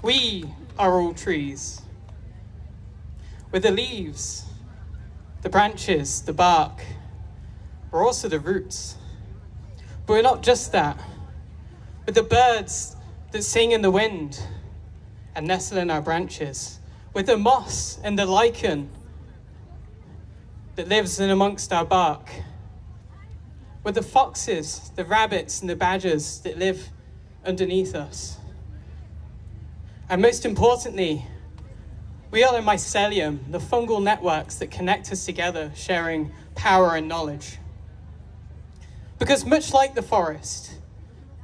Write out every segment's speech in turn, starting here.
We are all trees. We're the leaves, the branches, the bark. We're also the roots. But we're not just that. We're the birds that sing in the wind and nestle in our branches. We're the moss and the lichen that lives in amongst our bark. We're the foxes, the rabbits, and the badgers that live underneath us. And most importantly, we are the mycelium, the fungal networks that connect us together, sharing power and knowledge. Because much like the forest,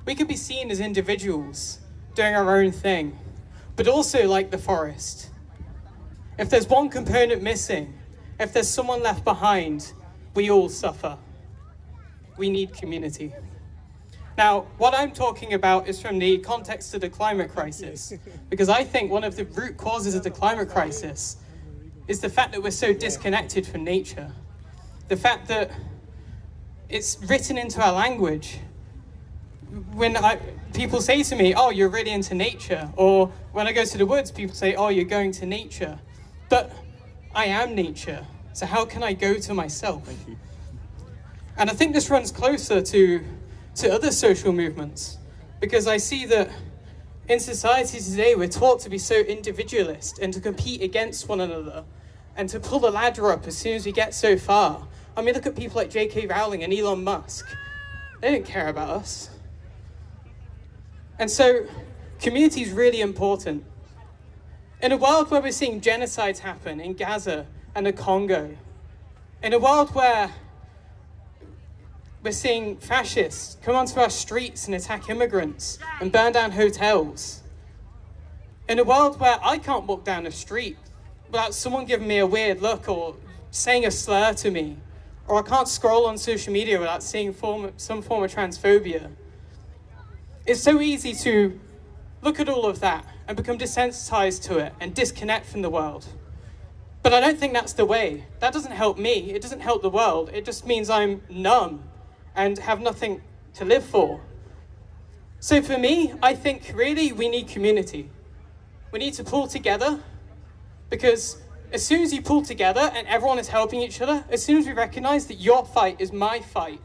we can be seen as individuals doing our own thing, but also like the forest. If there's one component missing, if there's someone left behind, we all suffer. We need community. Now, what I'm talking about is from the context of the climate crisis, because I think one of the root causes of the climate crisis is the fact that we're so disconnected from nature. The fact that it's written into our language. When people say to me, oh, you're really into nature, or when I go to the woods, people say, oh, you're going to nature. But I am nature, so how can I go to myself? And I think this runs closer to other social movements, because I see that in society today, we're taught to be so individualist and to compete against one another and to pull the ladder up as soon as we get so far. I mean, look at people like J.K. Rowling and Elon Musk. They don't care about us. And so, community is really important. In a world where we're seeing genocides happen in Gaza and the Congo, in a world where we're seeing fascists come onto our streets and attack immigrants and burn down hotels, in a world where I can't walk down the street without someone giving me a weird look or saying a slur to me, or I can't scroll on social media without seeing some form of transphobia. It's so easy to look at all of that and become desensitized to it and disconnect from the world. But I don't think that's the way. That doesn't help me. It doesn't help the world. It just means I'm numb and have nothing to live for. So for me, I think really we need community. We need to pull together, because as soon as you pull together and everyone is helping each other, as soon as we recognize that your fight is my fight,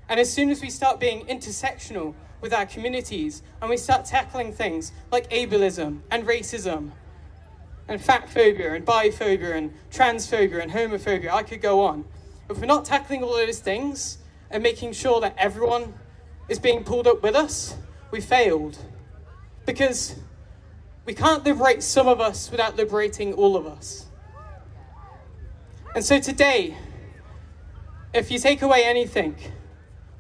and as soon as we start being intersectional with our communities and we start tackling things like ableism and racism and fat phobia and biphobia and transphobia and homophobia, I could go on. If we're not tackling all of those things and making sure that everyone is being pulled up with us, we failed. Because we can't liberate some of us without liberating all of us. And so today, if you take away anything,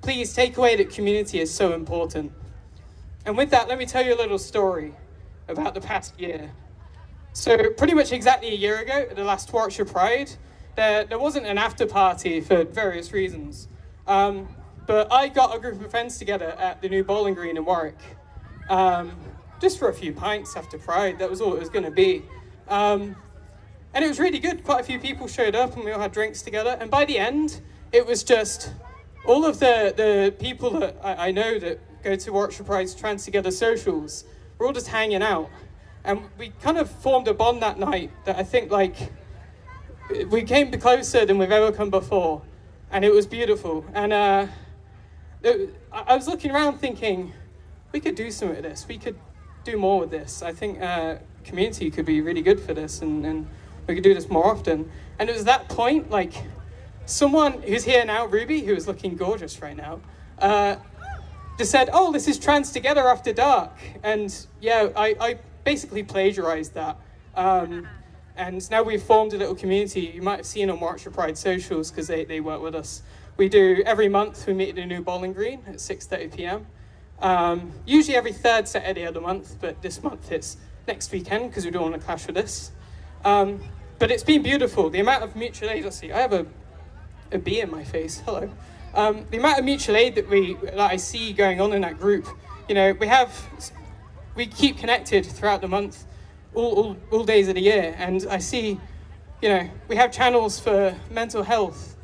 please take away that community is so important. And with that, let me tell you a little story about the past year. So pretty much exactly a year ago, at the last Warwickshire Pride, there wasn't an after party for various reasons. But I got a group of friends together at the new bowling green in Warwick. Just for a few pints after Pride, that was all it was going to be. And it was really good. Quite a few people showed up and we all had drinks together. And by the end, it was just all of the people that I know that go to Warwickshire Pride's Trans Together socials, we're all just hanging out. And we kind of formed a bond that night that I think, like, we came closer than we've ever come before. And it was beautiful. And I was looking around thinking, we could do something with this. We could do more with this. I think community could be really good for this, and we could do this more often. And it was that point, like, someone who's here now, Ruby, who is looking gorgeous right now, just said, oh, this is Trans Together After Dark. And yeah, I basically plagiarized that. And now we've formed a little community. You might have seen on Warwickshire Pride socials, because they work with us. We do, every month, we meet at the new bowling green at 6:30 p.m. Usually every third Saturday of the month, but this month it's next weekend, because we don't want to clash with this. But it's been beautiful. The amount of mutual aid, let's see, I have a bee in my face, hello. The amount of mutual aid that I see going on in that group, you know, we keep connected throughout the month, all days of the year, and I see, you know, we have channels for mental health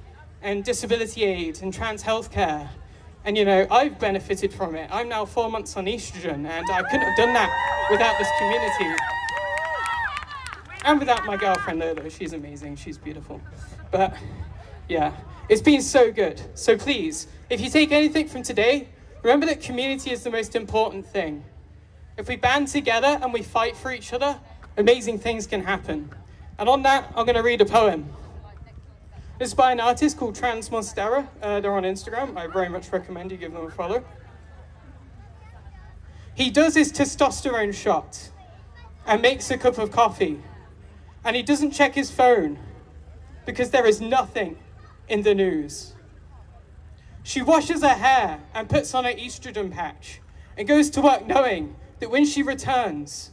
and disability aid and trans healthcare, And you know, I've benefited from it. I'm now 4 months on estrogen, and I couldn't have done that without this community. And without my girlfriend Lola. She's amazing, she's beautiful. But yeah, it's been so good. So please, if you take anything from today, remember that community is the most important thing. If we band together and we fight for each other, amazing things can happen. And on that, I'm gonna read a poem. This is by an artist called Trans Monstera. They're on Instagram. I very much recommend you give them a follow. He does his testosterone shot and makes a cup of coffee. And he doesn't check his phone because there is nothing in the news. She washes her hair and puts on her estrogen patch and goes to work knowing that when she returns,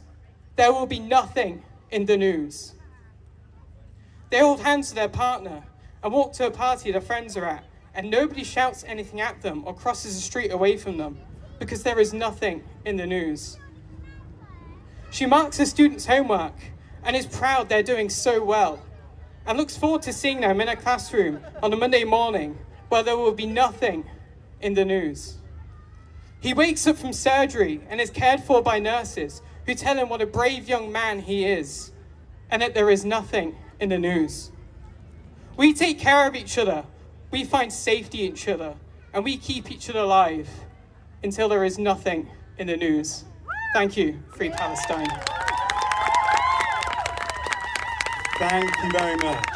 there will be nothing in the news. They hold hands with their partner and walk to a party their friends are at, and nobody shouts anything at them or crosses the street away from them because there is nothing in the news. She marks her students' homework and is proud they're doing so well and looks forward to seeing them in a classroom on a Monday morning where there will be nothing in the news. He wakes up from surgery and is cared for by nurses who tell him what a brave young man he is and that there is nothing in the news. We take care of each other, we find safety in each other, and we keep each other alive until there is nothing in the news. Thank you. Free Palestine. Thank you very much.